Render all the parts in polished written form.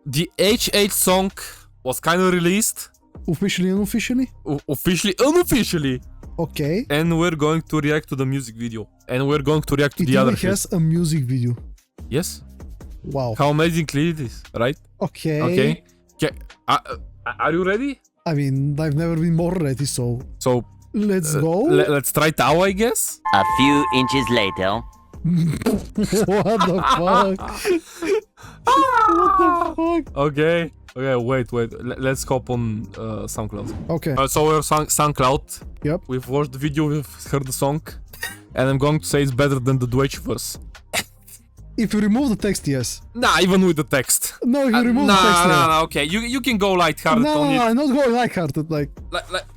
the H8 song was kind of released. Officially, unofficially? Officially, unofficially. Okay. And we're going to react to the music video. And we're going to react to the other It shit. has a music video. Yes. Wow. How amazingly it is, right? Okay. Okay. Are you ready? I mean, I've never been more ready, so let's go. Let's try it out, I guess. A few inches later. What the fuck? What the fuck? Okay, wait. Let's hop on SoundCloud. Okay. So we're SoundCloud. Yep. We've watched the video, we've heard the song. And I'm going to say it's better than the Deutsche verse. If you remove the text, yes. Nah, even with the text. No, if you remove the text, yes. Nah, okay. You can go lighthearted on it. No, I'm not going lighthearted, like...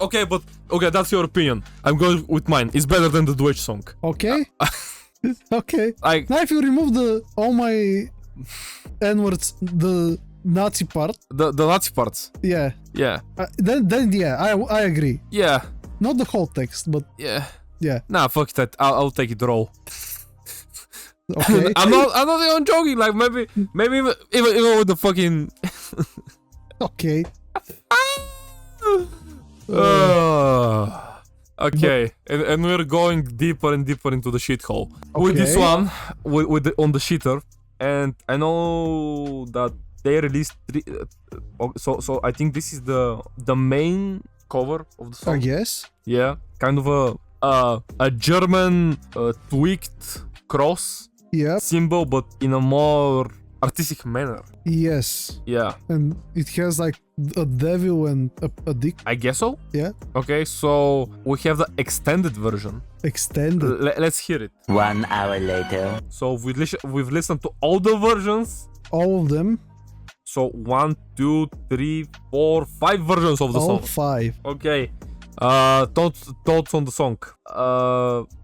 Okay, that's your opinion. I'm going with mine. It's better than the Deutsche song. Okay. Okay. Like... Now if you remove all my N-words, the Nazi part... The Nazi parts. Yeah. Yeah. Then yeah, I agree. Yeah. Not the whole text, but... Yeah. Yeah. Nah, fuck that. I'll take it raw. Okay. I'm not even joking. Like maybe even with the fucking. Okay. Okay, and we're going deeper and deeper into the shithole with this one, on the shitter, and I know that they released three. So I think this is the main cover of the song. I guess. Yeah, kind of a German tweaked cross. Yeah. Symbol, but in a more artistic manner. Yes. Yeah. And it has like a devil and a dick. I guess so. Yeah. Okay, so we have the extended version. Extended. Let's hear it. 1 hour later. So we've listened to all the versions. All of them. So 1, 2, 3, 4, 5 versions of the all song. 5. Okay. Thoughts on the song.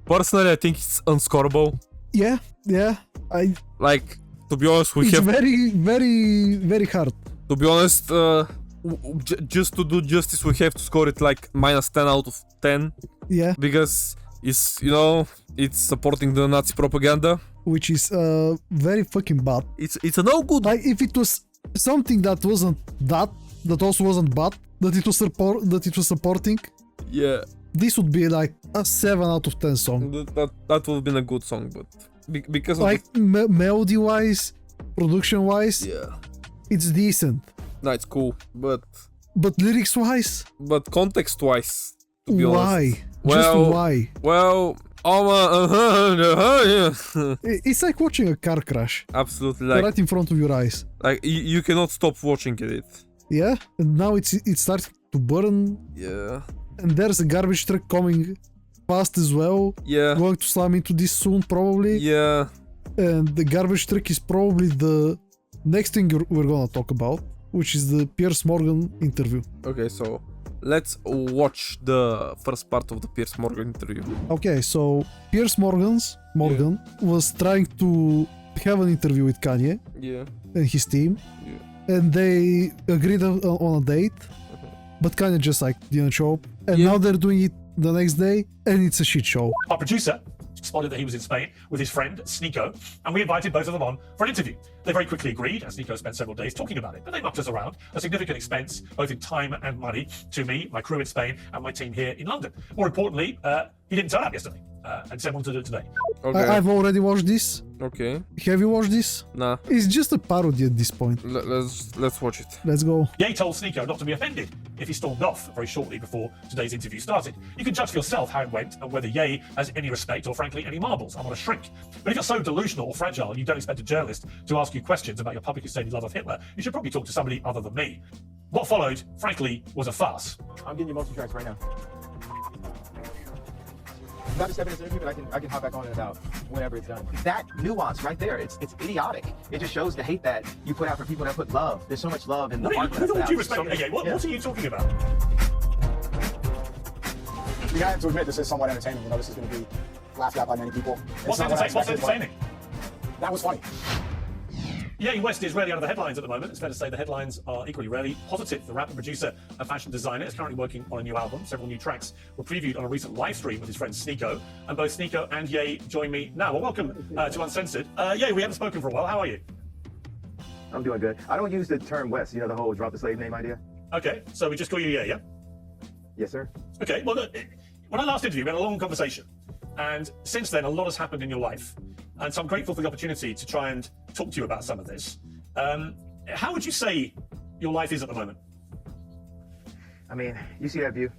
Personally, I think it's unscorable. Yeah. Like, to be honest, it's very, very, very hard. To be honest, just to do justice, we have to score it like -10 out of 10. Yeah. Because it's supporting the Nazi propaganda. Which is very fucking bad. It's a no good. Like if it was something that wasn't that also wasn't bad, that it was supporting. Yeah. This would be like a 7 out of 10 song. That would have been a good song, but because of like melody wise, production wise, yeah, it's decent. No, it's cool, but lyrics wise, but context wise, to be honest, why? Well, it's like watching a car crash. Absolutely, like right in front of your eyes. Like you cannot stop watching it. Yeah, and now it starts to burn. Yeah. And there's a garbage truck coming fast as well. Yeah. Going to slam into this soon, probably. Yeah. And the garbage truck is probably the next thing we're gonna talk about, which is the Piers Morgan interview. Okay, so let's watch the first part of the Piers Morgan interview. Okay, so Piers Morgan was trying to have an interview with Kanye and his team. Yeah. And they agreed on a date. But Kanye just like didn't show up, and now they're doing it the next day, and it's a shit show. Our producer spotted that he was in Spain with his friend Sneeko, and we invited both of them on for an interview. They very quickly agreed, and Sneeko spent several days talking about it, but they mucked us around, a significant expense, both in time and money, to me, my crew in Spain, and my team here in London. More importantly, he didn't turn up yesterday, and said wanted to do it today. Okay. I've already watched this. Okay. Have you watched this? Nah. It's just a parody at this point. Let's watch it. Let's go. Ye told Sneeko not to be offended if he stormed off very shortly before today's interview started. You can judge for yourself how it went and whether Ye has any respect or frankly any marbles. I'm not a shrink. But if you're so delusional or fragile and you don't expect a journalist to ask you questions about your publicly stated love of Hitler, you should probably talk to somebody other than me. What followed, frankly, was a farce. I'm getting you multi tracks right now. I'm about to step in this interview, but I can hop back on in about whenever it's done. That nuance right there, it's idiotic. It just shows the hate that you put out for people that put love. There's so much love in the art. With all due respect, what are you talking about? You have to admit this is somewhat entertaining. You know, this is going to be laughed at by many people. What's entertaining? That was funny. Kanye West is rarely out of the headlines at the moment. It's fair to say the headlines are equally rarely positive. The rapper, producer, and fashion designer is currently working on a new album. Several new tracks were previewed on a recent live stream with his friend Sneeko, and both Sneeko and Ye join me now. Well, welcome to Uncensored. Ye, we haven't spoken for a while. How are you? I'm doing good. I don't use the term West, you know, the whole drop the slave name idea. Okay, so we just call you yeah? Yes, sir. Okay, well, look, when I last interviewed, we had a long conversation. And since then, a lot has happened in your life. And so I'm grateful for the opportunity to try and talk to you about some of this. How would you say your life is at the moment? I mean, you see that view?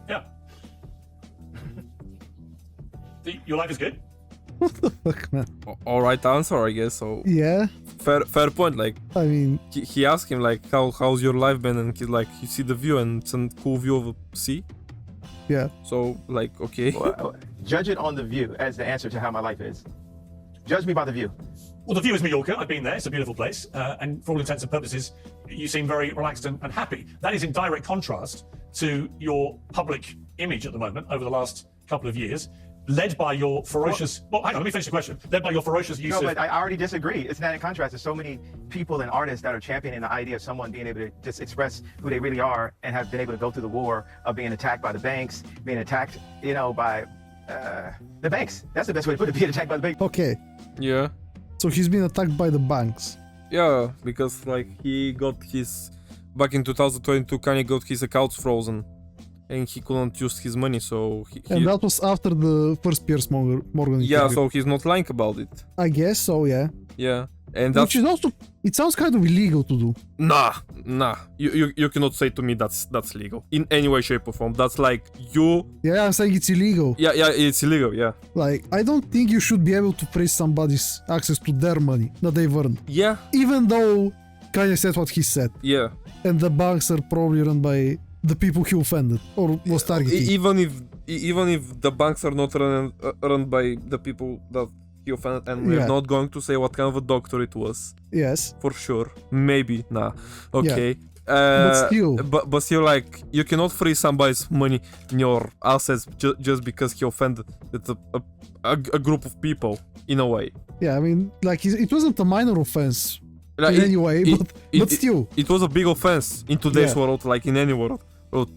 Yeah. Your life is good? What the fuck, man? All right answer, I guess. So Yeah, fair point. Like I mean, he asked him like how's your life been, and he's like, you see the view, and it's a cool view of the sea. yeah. So like, okay. Well, judge it on the view as the answer to how my life is. Judge me by the view. Well, the view is Mallorca. I've been there. It's a beautiful place. And for all intents and purposes, you seem very relaxed and happy. That is in direct contrast to your public image at the moment over the last couple of years, led by your ferocious... Well, hang on, let me finish the question. Led by your ferocious use No, of... but I already disagree. It's not in contrast. There's so many people and artists that are championing the idea of someone being able to just express who they really are and have been able to go through the war of being attacked by the banks, being attacked, you know, by the banks. That's the best way to put it, being attacked by the banks. Okay, Yeah. so he's been attacked by the banks. Yeah, because like he got his back in 2022, Kanye got his accounts frozen, and he couldn't use his money. So And that was after the first Piers Morgan yeah, interview. so he's not lying about it. I guess so, yeah. Yeah, and that's Which is also, it sounds kind of illegal to do. nah. You cannot say to me that's legal in any way, shape, or form. That's like you. Yeah, I'm saying it's illegal. Yeah, it's illegal. Yeah, Like, I don't think you should be able to freeze somebody's access to their money that they've earned. yeah, Even though Kanye said what he said. yeah. And the banks are probably run by the people he offended or was targeting. Even if the banks are not run by the people that he offended, and we're Yeah. not going to say what kind of a doctor it was. Yes. For sure. Maybe. Nah. Okay. But still. But still, like, you cannot freeze somebody's money in your assets just because he offended a group of people, in a way. Yeah, I mean, like, it wasn't a minor offense Like, in any way, but still. It was a big offense in today's Yeah. world, like in any world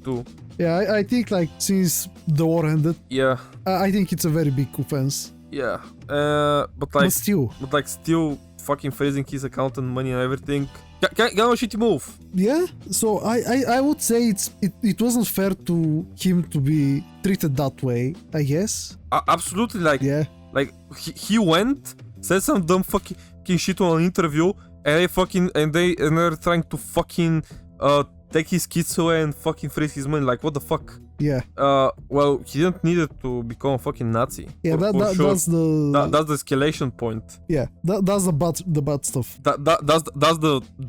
too. Yeah, I think, like, since the war ended, Yeah. I think it's a very big offense. Yeah. But But still. still fucking freezing his account and money and everything. Kind of a shitty move. Yeah, so I would say it wasn't fair to him to be treated that way, I guess. Absolutely, like, Yeah. like he went, said some dumb fucking shit on an interview, and they're trying to fucking take his kids away and fucking freeze his money. Like, what the fuck? Yeah. Well, he didn't need it to become a fucking Nazi. Yeah, for sure. that's That's the escalation point. yeah, that's the bad stuff. That's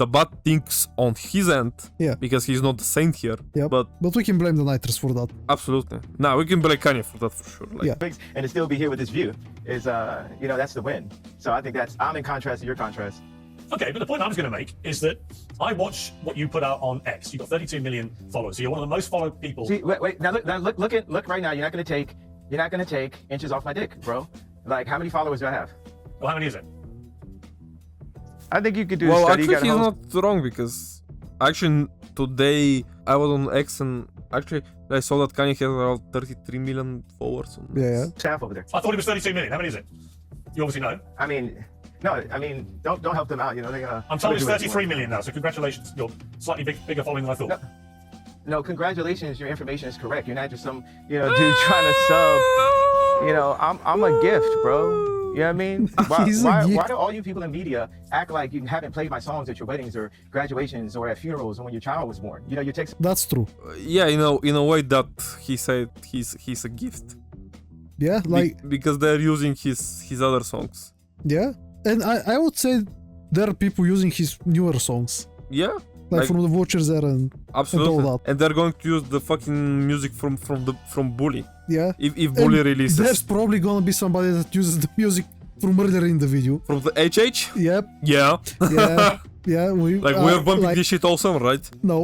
the bad things on his end. Yeah. Because he's not the saint here. Yeah. But But we can blame the nitrous for that. absolutely. Nah, we can blame Kanye for that for sure. Like, Yeah. And to still be here with this view is, you know, that's the win. So I think I'm in contrast to your contrast. Okay, but the point I was going to make is that I watch what you put out on X. You've got 32 million followers, so you're one of the most followed people. See, wait. Now look right now. You're not gonna take inches off my dick, bro. Like, how many followers do I have? Well, how many is it? I think you could do well, a study. actually, he's not wrong because actually today I was on X and actually I saw that Kanye has around 33 million followers. On Yeah. staff over there. I thought it was 32 million. How many is it? You obviously know. I mean, don't help them out. You know, they're gonna. I'm told it's do what they 33 want. million now, so congratulations. You're slightly bigger following than I thought. No, congratulations. Your information is correct. You're not just some, you know, dude trying to sub. You know, I'm a gift, bro. You know what I mean? He's a gift. Why do all you people in media act like you haven't played my songs at your weddings or graduations or at funerals or when your child was born? You know, you take. That's true. Yeah, you know, in a way that he said he's a gift. Yeah, like Because they're using his other songs. yeah. And I would say there are people using his newer songs. Yeah. Like from the Vultures era and Absolutely. all that. And they're going to use the fucking music from Bully. Yeah. If Bully And releases. there's probably gonna be somebody that uses the music from earlier in the video. From the HH? Yep. Yeah. Yeah. Yeah. We're bumping this shit all summer, right? No.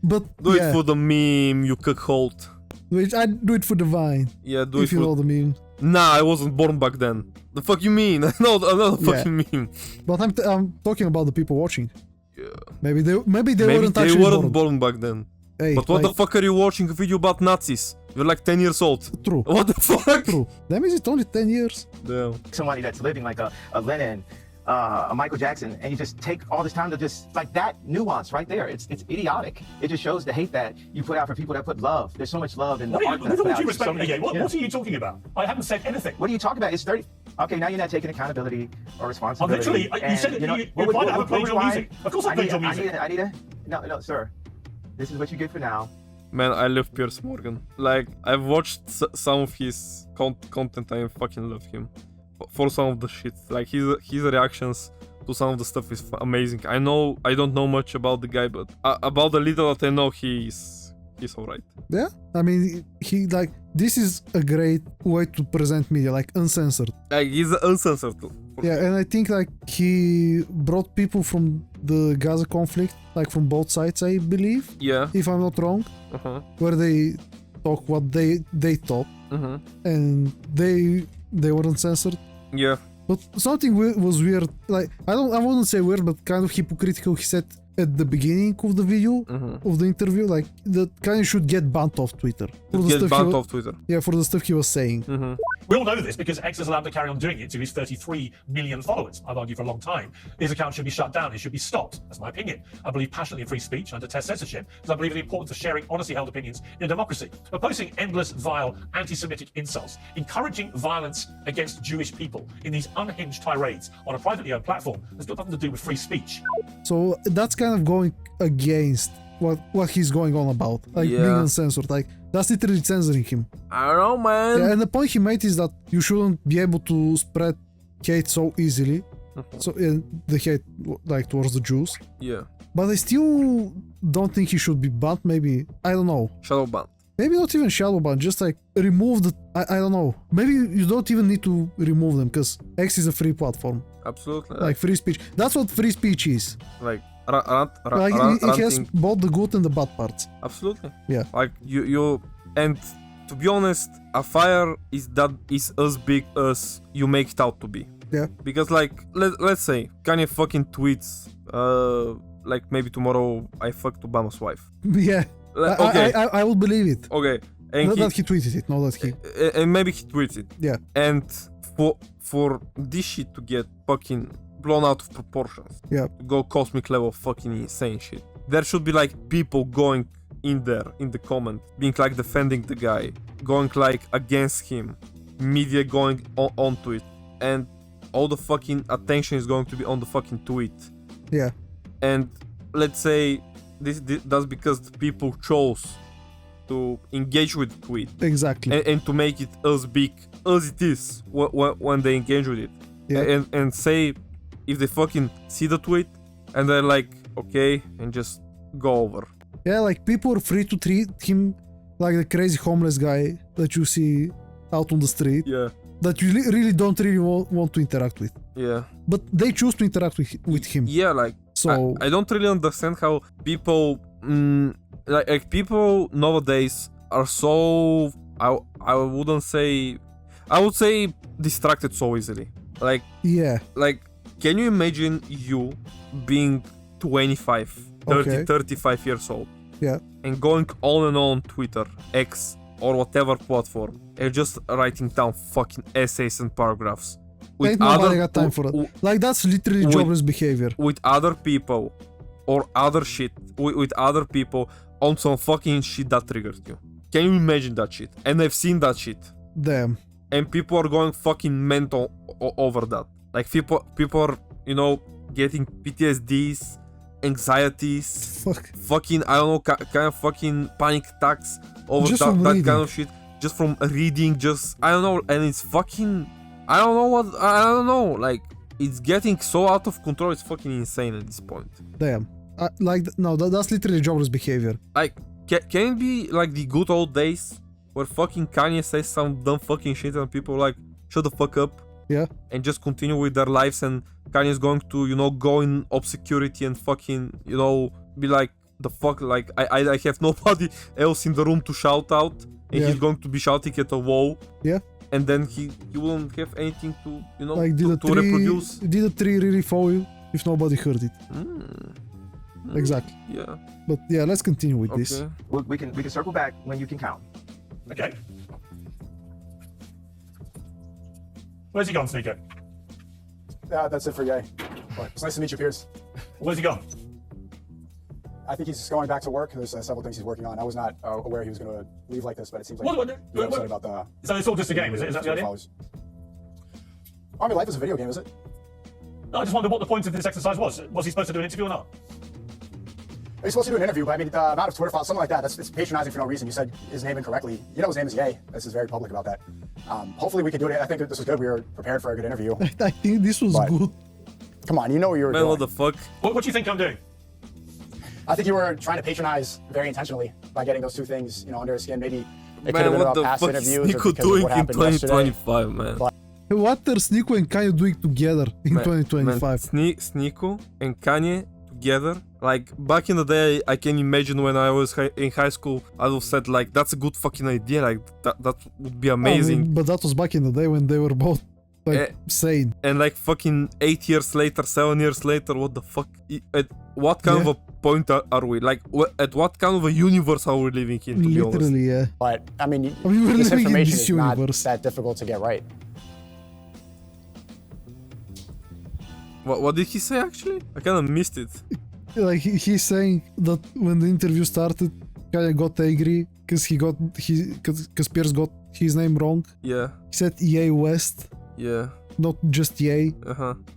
But Do yeah, it for the meme, you cuckold. I do it for the Vine. Yeah, do If it you for... know the meme. Nah, I wasn't born back then. The fuck you mean? No, another Yeah. fucking meme. But I'm talking about the people watching. Yeah. Maybe they Maybe weren't they actually weren't born. born back then. Hey, But what like, the fuck are you watching a video about Nazis? You're like 10 years old. True. What the fuck? True. That means it's only 10 years. Damn. Somebody that's living like a Lenin a Michael Jackson, and you just take all this time to just like that nuance right there. It's idiotic. It just shows the hate that you put out for people that put love. There's so much love in the art that I With put all out. due There's so respect, many- what are you talking about? I haven't said anything. What are you talking about? It's 30. Okay, now you're not taking accountability or responsibility. Literally, you And, said that know, you what would- implied I what haven't played would your rewind? music. Of course I played your music. I need a, no, sir. This is what you get for now. Man, I love Piers Morgan. Like, I've watched some of his content. I fucking love him for some of the shit. Like his reactions to some of the stuff is amazing. I don't know much about the guy, but about the little that I know, he's alright. Yeah, I mean, he like this is a great way to present media, like uncensored. Like, he's uncensored too. Yeah, and I think like he brought people from the Gaza conflict, like from both sides, I believe, Yeah. if I'm not wrong, where they talk what they thought, and they were uncensored. Yeah. But something was weird. Like I wouldn't say weird, but kind of hypocritical. He said at the beginning of the video of the interview, like that Kanye should get banned off Twitter. Get banned off Twitter. Yeah, for the stuff he was saying. We all know this because X is allowed to carry on doing it to his 33 million followers. I've argued for a long time. His account should be shut down. It should be stopped. That's my opinion. I believe passionately in free speech and detest censorship because I believe in the importance of sharing honestly held opinions in a democracy. But posting endless, vile, anti-Semitic insults, encouraging violence against Jewish people in these unhinged tirades on a privately owned platform has got nothing to do with free speech. So that's kind of going against what he's going on about, like being uncensored. Like that's literally censoring him. I don't know, man. Yeah, and the point he made is that you shouldn't be able to spread hate so easily. So the hate like towards the Jews. Yeah. But I still don't think he should be banned. Maybe I don't know. Shadow ban. Maybe not even shadow ban. Just like remove the. I don't know. Maybe you don't even need to remove them because X is a free platform. Absolutely. Like free speech. That's what free speech is. Like It has both the good and the bad parts. Absolutely. Yeah. Like you and to be honest, a fire is as big as you make it out to be. Yeah. Because like let's say Kanye fucking tweets like maybe tomorrow I fucked Obama's wife. Yeah. Okay. I will believe it. Okay. And Not that he tweeted it, not that he. And maybe he tweets it. Yeah. And for this shit to get fucking blown out of proportions. Yeah. To go cosmic level fucking insane shit. There should be like people going in there in the comment, being like defending the guy, going like against him, media going onto it, and all the fucking attention is going to be on the fucking tweet. Yeah. And let's say that's because the people chose to engage with the tweet. Exactly. And to make it as big as it is when they engage with it. Yeah. And say if they fucking see the tweet and they're like, okay, and just go over. Yeah, like people are free to treat him like the crazy homeless guy that you see out on the street. Yeah. That you really don't really want to interact with. Yeah. But they choose to interact with him. Yeah, like So I don't really understand how people like people nowadays are so I wouldn't say I would say distracted so easily. Like yeah. Like can you imagine you being 25, 30, Okay. 35 years old? Yeah. And going on Twitter, X, or whatever platform, and just writing down fucking essays and paragraphs. Ain't nobody got time for it. Like that's literally jobless behavior. With other people, or other shit, with other people on some fucking shit that triggered you. Can you imagine that shit? And I've seen that shit. Damn. And people are going fucking mental over that. Like people are, you know, getting PTSDs, anxieties, fucking, I don't know, kind of fucking panic attacks over that kind of shit. Just from reading, I don't know, and it's fucking, I don't know, like, it's getting so out of control, it's fucking insane at this point. Damn. That's literally jobless behavior. Like, can it be like the good old days where fucking Kanye says some dumb fucking shit and people are like, shut the fuck up? Yeah. And just continue with their lives, and Kanye's going to, you know, go in obscurity and fucking, you know, be like, the fuck, like, I have nobody else in the room to shout out, and he's going to be shouting at a wall. Yeah. And then he wouldn't have anything to, you know, like, to reproduce. Did a tree really fall if nobody heard it? Exactly. Yeah. But yeah, let's continue with this. We can circle back when you can count. Okay. Where's he gone, Sneaker? that's it for Ye. But it's nice to meet you, Piers. Where's he gone? I think he's going back to work. There's several things he's working on. I was not aware he was going to leave like this, but it seems like you're upset about the... So it's all just a game, is it? Is that the idea? I mean, life is a video game, is it? No, I just wondered what the point of this exercise was. Was he supposed to do an interview or not? He's supposed to do an interview, but I mean, the amount of Twitter files, something like that, it's patronizing for no reason. You said his name incorrectly. You know his name is Ye. This is very public about that. Hopefully we could do it. I think this was good. We were prepared for a good interview. I think this was good. Come on, you know what you were Man, doing. what the fuck? What do you think I'm doing? I think you were trying to patronize very intentionally by getting those two things, under his skin. Maybe it could have Man, been what about the past fuck is interviews Nico or because of doing what in happened yesterday. 2025, man? What are Sneeko and Kanye doing together in Man, 2025? Sneeko and Kanye together. Like, back in the day, I can imagine when I was in high school, I would have said, like, that's a good fucking idea. Like, that would be amazing. I mean, but that was back in the day when they were both, like, sane. And, like, fucking 8 years later, 7 years later, what the fuck? At what kind of a point are we? Like, at what kind of a universe are we living in, to be honest? Literally, yeah. But, I mean, we're this living in information this is not universe. that difficult to get right. What did he say, actually? I kind of missed it. Like, he's saying that when the interview started, Kanye got angry because Piers got his name wrong. Yeah. He said Kanye West. Yeah. Not just Ye.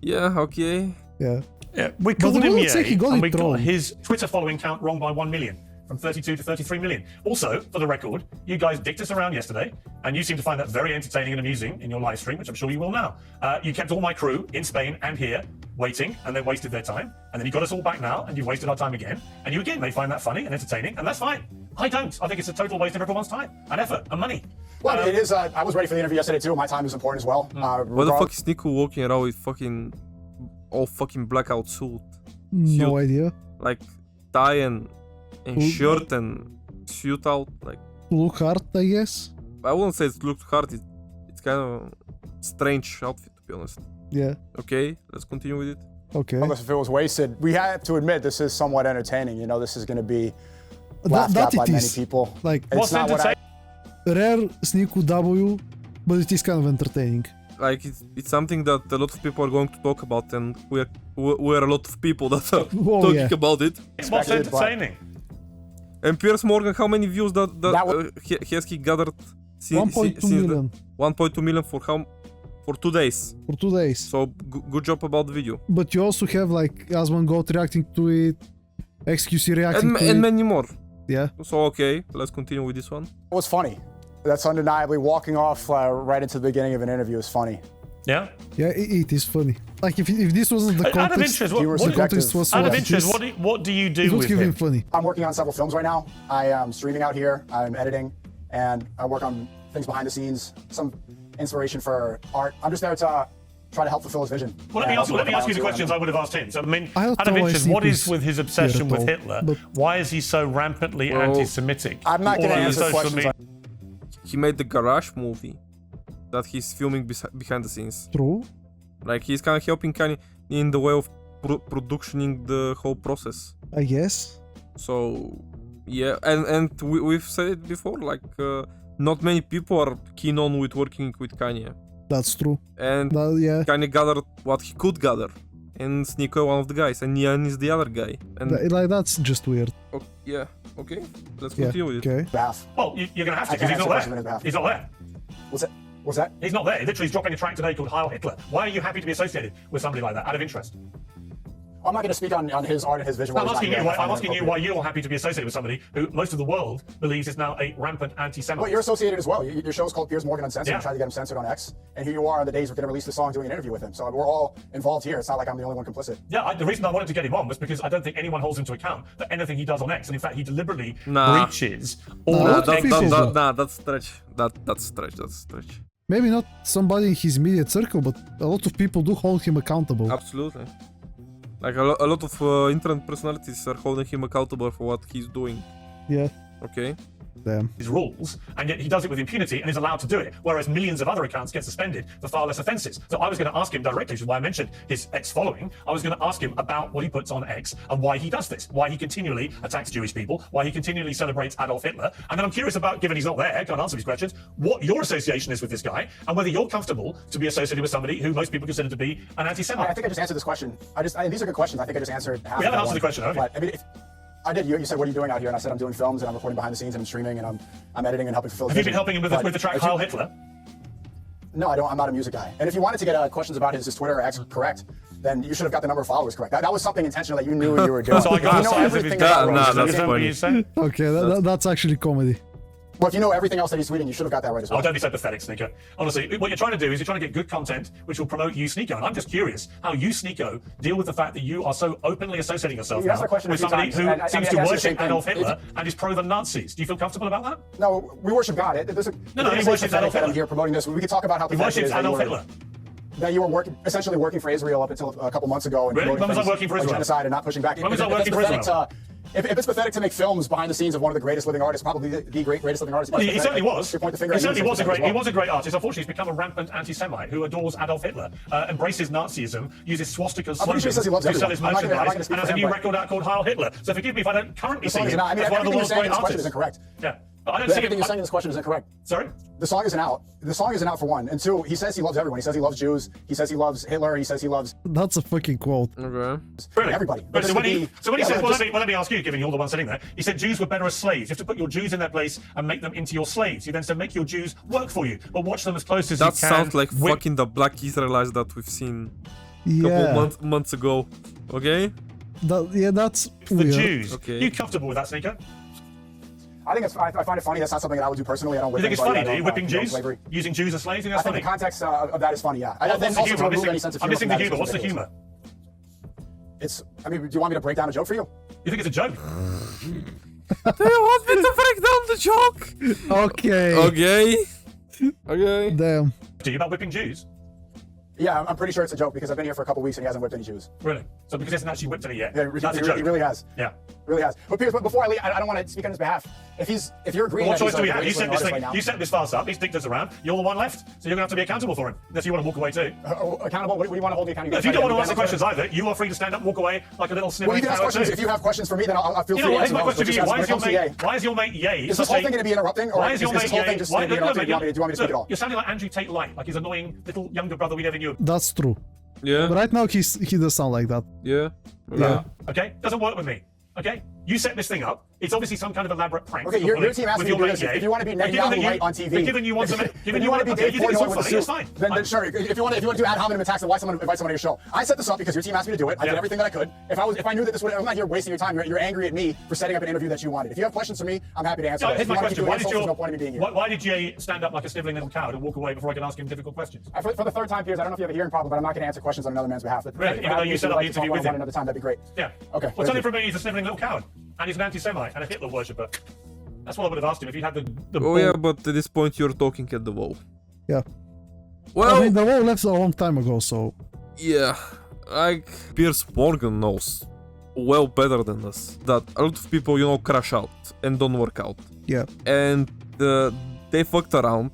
Yeah, okay. Yeah. Yeah, we called But him he Ye, got and it we got wrong. his Twitter following count wrong by 1 million, from 32 to 33 million. Also, for the record, you guys dicked us around yesterday, and you seem to find that very entertaining and amusing in your live stream, which I'm sure you will now. You kept all my crew in Spain and here waiting, and then wasted their time, and then you got us all back now, and you wasted our time again, and you again may find that funny and entertaining, and that's fine. I don't. I think it's a total waste of everyone's time and effort and money. Well, it is. I was ready for the interview yesterday too. My time is important as well. What the fuck is Nico walking around with fucking all fucking blackout suit? No idea. Like tie and shirt and suit out. Like Look hard, I guess. I wouldn't say it looked hard. It's kind of strange outfit, to be honest. Yeah. Okay, let's continue with it. Okay. Unless if it was wasted, we have to admit this is somewhat entertaining. This is going to be laughed at by many people. Like, it's not what I... rare Sneeko W, but it is kind of entertaining. Like it's something that a lot of people are going to talk about, and we're a lot of people that are talking about it. It's what's entertaining. And Piers Morgan, how many views has he gathered? 1.2 million. 1.2 million for 2 days. For 2 days. So good job about the video. But you also have like Asmongoat reacting to it, XQC reacting to it. And many more. Yeah. So okay, let's continue with this one. It was funny. That's undeniably walking off right into the beginning of an interview is funny. Yeah? Yeah, it is funny. Like if this wasn't the context, out of interest, what do you do with him? Funny. I'm working on several films right now. I am streaming out here. I'm editing, and I work on things behind the scenes, some inspiration for art. I'm just there to try to help fulfill his vision. Well, let me ask you the questions I would have asked him. So, I mean, out of interest, what is with his obsession with Hitler? Why is he so rampantly anti-Semitic? I'm not going to answer questions. He made the Garage movie that he's filming behind the scenes. True. Like he's kind of helping Kanye in the way of productioning the whole process. I guess. So yeah, and we've said it before. Like not many people are keen on with working with Kanye. That's true. And yeah. Kanye gathered what he could gather, and Sneeko one of the guys, and Ian is the other guy. And like that's just weird. Yeah. Okay. Let's continue with it. Okay. Well, you're gonna have to because he's not there. He's not there. What's that? He's not there. He literally is dropping a track today called Heil Hitler. Why are you happy to be associated with somebody like that? Out of interest. I'm not going to speak on his art and his visual. I'm asking you why you're happy to be associated with somebody who most of the world believes is now a rampant anti-Semite. Well, you're associated as well. Your show's called Piers Morgan Uncensored. You tried to get him censored on X, and here you are on the days we're going to release the song doing an interview with him. So we're all involved here. It's not like I'm the only one complicit. Yeah, the reason I wanted to get him on was because I don't think anyone holds him to account for anything he does on X, and in fact, he deliberately breaches all that's stretch. That's stretch. Maybe not somebody in his immediate circle, but a lot of people do hold him accountable. Absolutely. Like a lot of internet personalities are holding him accountable for what he's doing. Yeah. Okay. Damn. his rules, and yet he does it with impunity and is allowed to do it, whereas millions of other accounts get suspended for far less offences. So I was going to ask him directly, which is why I mentioned his X following. I was going to ask him about what he puts on X and why he does this, why he continually attacks Jewish people, why he continually celebrates Adolf Hitler. And then I'm curious about, given he's not there, can't answer these questions, what your association is with this guy and whether you're comfortable to be associated with somebody who most people consider to be an anti-Semite. I think I just answered this question. These are good questions. I think I just answered half. We haven't answered the question, have we? But, I mean, I did. You said, what are you doing out here? And I said, I'm doing films and I'm recording behind the scenes and I'm streaming and I'm editing and helping fulfill the Have you been vision. helping him with the track Heil Hitler? No, I don't. I'm not a music guy. And if you wanted to get questions about his Twitter or X correct, then you should have got the number of followers correct. That was something intentional that you knew you were doing. So I got If you know size of everything his about nah, Rose, that's you know- funny. You say? Okay, that's actually comedy. Well, if you know everything else that he's tweeting, you should have got that right as well. Oh, don't be so pathetic, Sneeko. Honestly, what you're trying to do is you're trying to get good content which will promote you, Sneeko. And I'm just curious how you, Sneeko, deal with the fact that you are so openly associating yourself You asked now that question a with few somebody times, who and I seems mean, I to guess the same worship thing. Adolf Hitler and is pro the Nazis. Do you feel comfortable about that? No, we worship God. There's a, No, he it's worships pathetic Adolf that I'm Hitler. here promoting this. We could talk about how He pathetic it worships is that Adolf you were- Hitler. that you were essentially working for Israel up until a couple months ago. And Really? promoting When was I things working for like Israel? genocide and not pushing back. When was I If working it's for pathetic Israel? If it's pathetic to make films behind the scenes of one of the greatest living artists, probably the greatest living artist. Well, he it's certainly pathetic was. to point the finger He at you and certainly say was a it's great. pathetic He as was a great artist. Unfortunately, he's become a rampant anti-Semite who adores Adolf Hitler, embraces Nazism, uses swastikas I'm pretty sure he says he loves to sell his everyone. I'm not gonna merchandise, speak and has for a him, new but- record out called Heil Hitler. So forgive me if I don't currently The see song is him not. I mean, as one of the everything you're world's saying great in this question is artists. incorrect. Yeah, but I don't see Everything you're saying him. in this question is incorrect. Sorry. The song isn't out. The song isn't out for one. And two, he says he loves everyone. He says he loves Jews. He says he loves Hitler. He says he loves That's a fucking quote. Okay. Really? everybody. Right, But so when this he, would be- so when he yeah, says, but let me ask you, given you're the one sitting there, he said Jews were better as slaves. You have to put your Jews in their place and make them into your slaves. You then said make your Jews work for you, but watch them as close as That you can. sounds like whip- fucking the black Israelites that we've seen Yeah, couple months ago. Okay? that's the weird. Jews. Okay. You comfortable with that, Sneeko? I think I find it funny. That's not something that I would do personally. I don't. You whip think it's anybody. funny, do I you? don't, Whipping condone Jews? slavery. Using Jews as slaves? You think I that's think the funny? context of that is funny. Yeah. What's the Also humour? to remove any sense of I'm missing from the that humour. What's the is ridiculous. humour? It's. I mean, do you want me to break down a joke for you? You think it's a joke? Do you want me to break down the joke? Okay. Okay. Okay. Damn. Do you about whipping Jews? Yeah, I'm pretty sure it's a joke because I've been here for a couple weeks and he hasn't whipped any Jews. Really? So because he hasn't actually whipped any yet, Yeah, that's a joke. he really has. Yeah. Really has. But Piers, before I leave, I don't want to speak on his behalf. If you're agreeing, What that choice he's do we the have? You greatest set living this artist thing. right now, You set this farce up. He's dicked us around. You're the one left, so you're gonna have to be accountable for him. Unless you want to walk away too. Accountable? What do you want to hold me accountable? If you don't want to answer questions either, you are free to stand up, walk away like a little Well, sniveling you can ask coward questions. too. If you have questions for me, then I'll feel You free know to what? Here's answer my those. question But to you. just Why when is it your comes to mate? Ye, Why is your mate Ye? is this whole thing going to be interrupting, or Why is your this mate whole Ye? thing just Why going to be interrupting? Do you want me to speak at all? You're sounding like Andrew Tate Light, like his annoying little younger brother we never knew. That's true. Yeah. Right now he does sound like that. Yeah. Yeah. Okay? Doesn't work with me. Okay? You set this thing up. It's obviously some kind of elaborate prank. Okay, that your you're team pulling asked with me to your do mate this. Ye. If you want to be But given that Netanyahu you- right on TV, but given you want to, if you want to be okay, Dave you think it's all Portnoy with funny, the it's suit, fine. then sure. If you want to do ad hominem attacks, then why invite someone to your show? I set this up because your team asked me to do it. I did Yeah. everything that I could. If I knew that this would, I'm not here wasting your time. You're angry at me for setting up an interview that you wanted. If you have questions for me, I'm happy to answer. So them. here's If you my want to question. keep doing Why did insults, you? there's no point in me being here. Why did Ye stand up like a sniveling little coward and walk away before I can ask him difficult questions? For the third time, Piers, I don't know if you have a hearing problem, but I'm not going to answer questions on another man's behalf. But Really? thank you for Even though having you me. set If up you'd the like to interview talk with one him. another time, that'd be great. Yeah. Okay, Well, thank tell you. him from me he's a sniveling little coward. And he's an anti-Semite and a Hitler worshipper. That's what I would have asked him if he had the Oh ball. yeah, but at this point you're talking at the wall. Yeah. Well, I mean, the wall left a long time ago, so yeah, like Piers Morgan knows well better than us that a lot of people, crash out and don't work out. yeah. And they fucked around,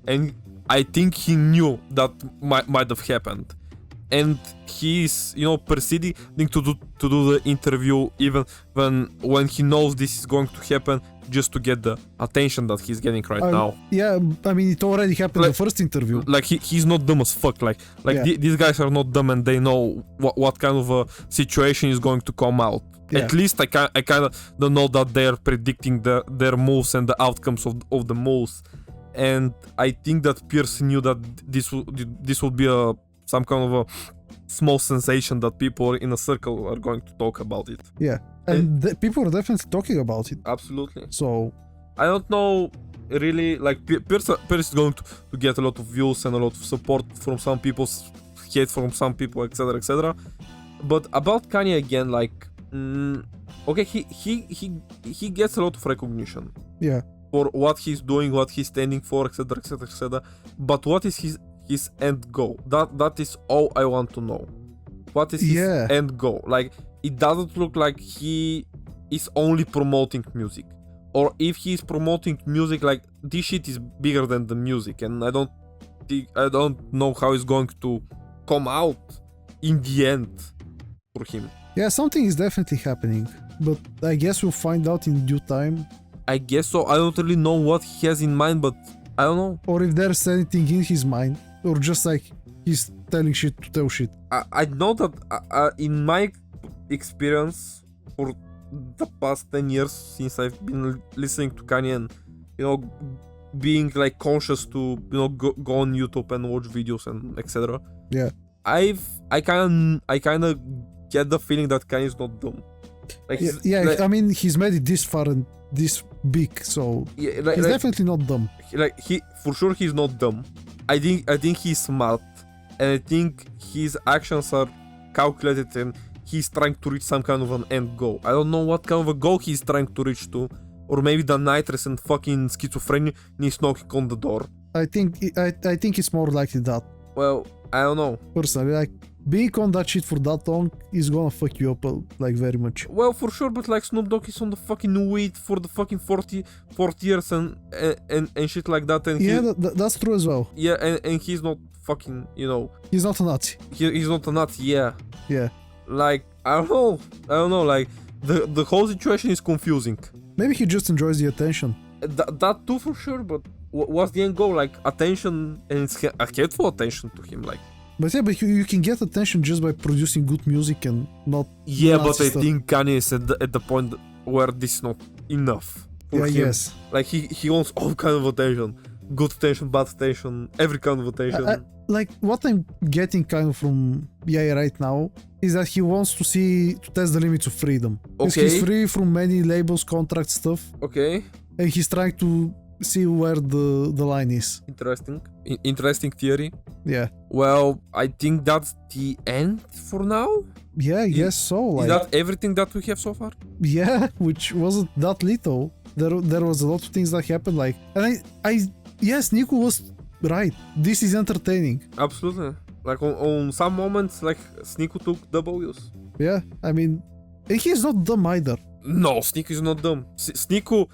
and I think he knew that might have happened. And he's, proceeding to do the interview even when he knows this is going to happen, just to get the attention that he's getting right now. Yeah, I mean, it already happened in the first interview. Like he's not dumb as fuck. Like Yeah. these guys are not dumb, and they know what kind of a situation is going to come out. Yeah. At least I kind of don't know that they're predicting their moves and the outcomes of the moves. And I think that Pierce knew that this would be some kind of a small sensation that people in a circle are going to talk about it. Yeah. And people are definitely talking about it. Absolutely. So, I don't know really, like Pierce is going to get a lot of views and a lot of support from some people, hate from some people, etc, etc. But about Kanye again, like, okay, he gets a lot of recognition yeah. for what he's doing, what he's standing for, etc, etc, etc. But what is his end goal? That is all I want to know. What is his end goal? Like, it doesn't look like he is only promoting music. or if he's promoting music, like this shit is bigger than the music, and I don't know how it's going to come out in the end for him. Yeah, something is definitely happening, but I guess we'll find out in due time. I guess so. I don't really know what he has in mind, but I don't know. Or if there's anything in his mind, or just like he's telling shit to tell shit. I know that in my experience for the past 10 years since I've been listening to Kanye and, you know, being like conscious to, you know, go on YouTube and watch videos and etc. Yeah. I kind of get the feeling that Kanye is not dumb. Like like, I mean, he's made it this far and this big, so yeah, like, he's definitely not dumb. Like he for sure he's not dumb. I think he's smart, and I think his actions are calculated, and he's trying to reach some kind of an end goal. I don't know what kind of a goal he's trying to reach to, or maybe the nitrous and fucking schizophrenia is knocking on the door. I think it's more likely that. Well, I don't know. Personally, like, being on that shit for that long is gonna fuck you up, like, very much. Well, for sure, but like Snoop Dogg is on the fucking weed for the fucking 40 years and shit like that, and yeah, that's true as well. Yeah, and he's not fucking, you know. He's not a Nazi. He's not a Nazi. Yeah. Yeah. Like I don't know. Like the whole situation is confusing. Maybe he just enjoys the attention. That too for sure, but what's the end goal? Like attention, and it's a hateful attention to him, like. But yeah, but you can get attention just by producing good music and not. Yeah, but I stuff. think Kanye is at the point where this is not enough for him. Yes. Like he wants all kind of attention, good attention, bad attention, every kind of attention. Like what I'm getting kind of from Ye right now is that he wants to test the limits of freedom. Because he's free from many labels, contract stuff. Okay. And he's trying to see where the line is. Interesting theory. Yeah. Well, I think that's the end for now. Yeah, I guess so. Like, is that everything that we have so far? Yeah, which wasn't that little. There was a lot of things that happened. Like, and yes, Nico was right. This is entertaining. Absolutely. Like on some moments, like Sneeko took W's. Yeah, I mean, and he's not dumb either. No, Sneeko is not dumb. Sneeko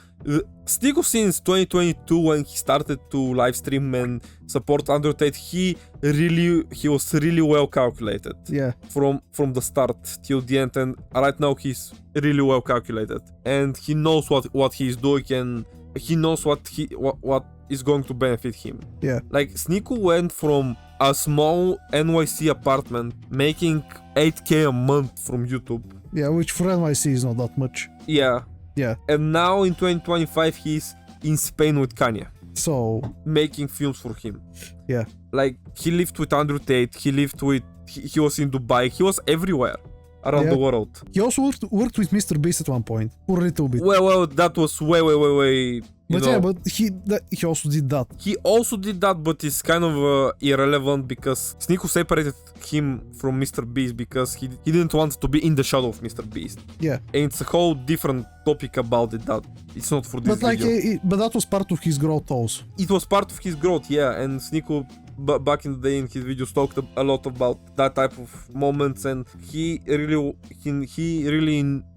since 2022 when he started to live stream and support Andrew Tate, he was really well calculated. Yeah. From the start till the end, and right now he's really well calculated, and he knows what he's doing, and he knows what is going to benefit him. Yeah. Like Sneeko went from a small NYC apartment making 8K a month from YouTube. Yeah, which for NYC is not that much. Yeah. Yeah. And now in 2025 he's in Spain with Kanye. So making films for him. Yeah. Like he lived with Andrew Tate, he was in Dubai, he was everywhere around the world. He also worked with Mr. Beast at one point, for a little bit. Well, that was way. But yeah, but he also did that. He also did that, but it's kind of irrelevant because Sneeko separated him from Mr. Beast because he didn't want to be in the shadow of Mr. Beast. Yeah. And it's a whole different topic about it that it's not for this video. But that was part of his growth also. It was part of his growth, yeah, and Sneeko back in the day in his videos talked a lot about that type of moments, and he really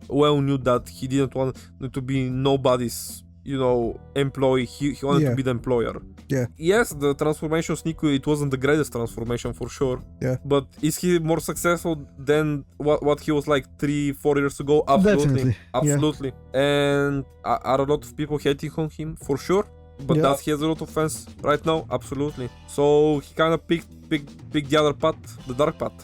well knew that he didn't want to be nobody's, you know, employee. He wanted to be the employer. Yeah. Yes, the transformation of Sneeko, it wasn't the greatest transformation for sure. Yeah. But is he more successful than what he was like 3-4 years ago? Absolutely. Definitely. Absolutely. Yeah. And are a lot of people hating on him? For sure. But that he has a lot of fans right now? Absolutely. So he kind of picked the other path, the dark path.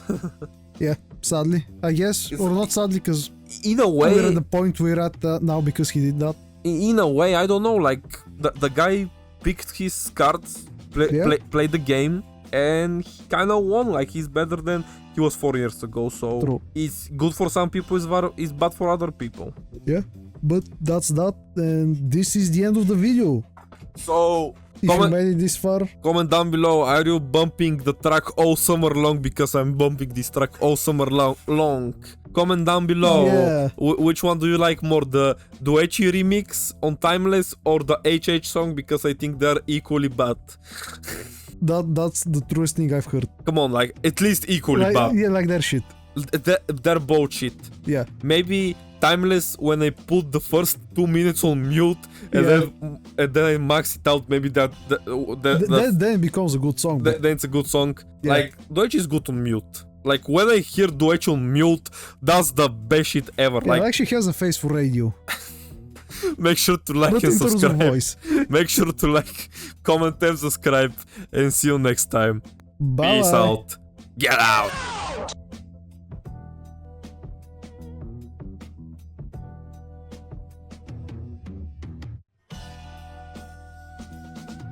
Yeah, sadly, I guess. Or not sadly, because in a way we're at the point we're at now because he did that. In a way, I don't know, like the guy picked his cards, played the game, and he kind of won. Like he's better than he was 4 years ago. So True. It's good for some people, it's bad for other people. Yeah, but that's that, and this is the end of the video. So if you made it this far, comment down below, are you bumping the track all summer long? Because I'm bumping this track all summer long. Comment down below which one do you like more, the Duechi remix on Timeless or the HH song, because I think they're equally bad. That's the truest thing I've heard. Come on, like at least equally bad. Yeah, like their shit. They're both shit. Yeah. Maybe timeless when I put the first 2 minutes on mute and then I max it out. Maybe that then it becomes a good song. then it's a good song. Yeah. Like Deutsch is good on mute. Like when I hear Deutsch on mute, that's the best shit ever. Yeah, Like it actually has a face for radio. make sure to like But and in terms of subscribe. voice. Make sure to like, comment and subscribe, and see you next time. Bye. Peace out. Get out.